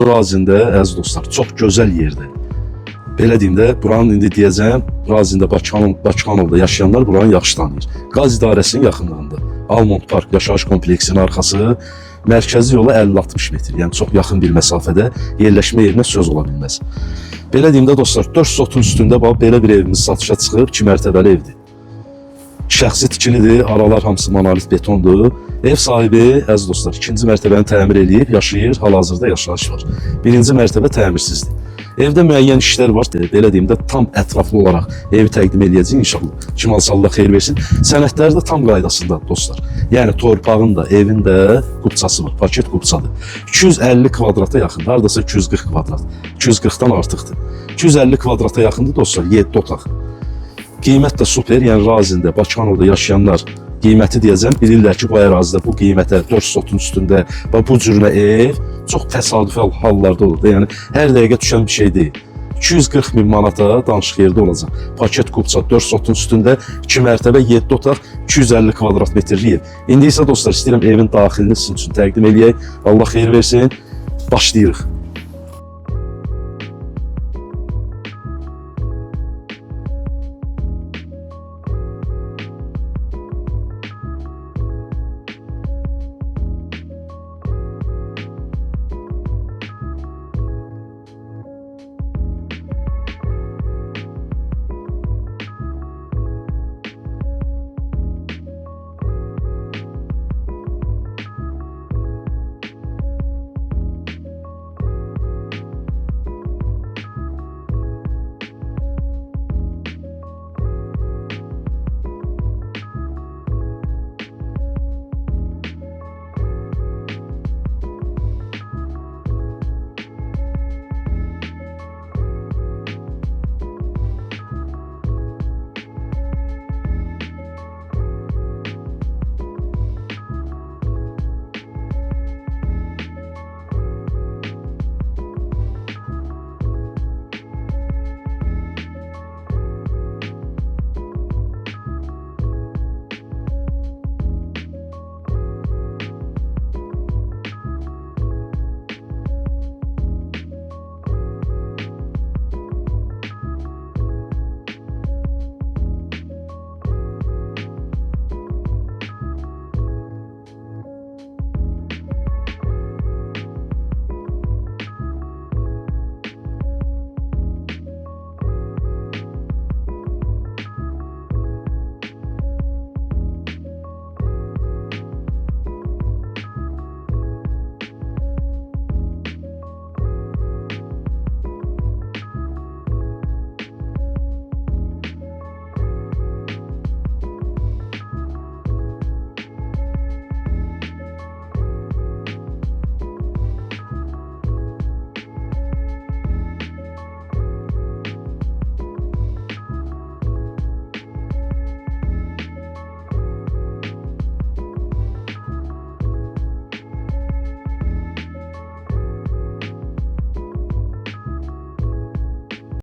Razində, əziz dostlar, çox gözəl yerdir. Belə deyim də, buranın indi deyəcəm, Razində, Bakıxanovda yaşayanlar buranı yaxşı tanıyır. Qaz İdarəsinin yaxınlığında. Almond Park yaşayış kompleksinin arxası, mərkəzi yola 50-60 metr, yəni çox yaxın bir məsafədə yerləşmə yerinə söz ola bilməz. Belə deyim də dostlar, 4 sotun üstündə belə bir evimiz satışa çıxıb, 2 mərtəbəli evdir. Şəxsi tikilidir, aralar hamısı monolit betondur. Ev sahibi, əziz dostlar, 2-ci mərtəbəni təmir eləyib, yaşayır, hal-hazırda yaşayış var. 1-ci mərtəbə təmirsizdir. Evdə müəyyən işlər var, belə deyim də, tam ətraflı olaraq evi təqdim edəcəyik inşallah. Kim alsa Allah xeyir versin. Sənədləri də tam qaydasında dostlar. Yəni torpağın da, evin də qubçası var, paket qubçadır. 250 kvadrata yaxın, haradasa 240 kvadrat. 240-dan artıqdır. 250 kvadrata yaxındır dostlar, 7 otaq. Qiymət də super, yəni Razində, Bakıxanovda yaşayanlar qiyməti deyəcəm, bilirlər ki, bu ərazidə bu qiymətə 4 sotun üstündə və bu cürünə ev çox təsadüfi hallarda olur. Yəni hər dəqiqə düşən bir şey deyil. 240 min manata danışıq yerdə olacaq. Paket qubça 4 sotun üstündə 2 mərtəbə 7 otaq 250 kvadrat metrli ev. İndi isə dostlar istəyirəm evin daxilini sizin üçün təqdim eləyək. Allah xeyir versin. Başlayırıq.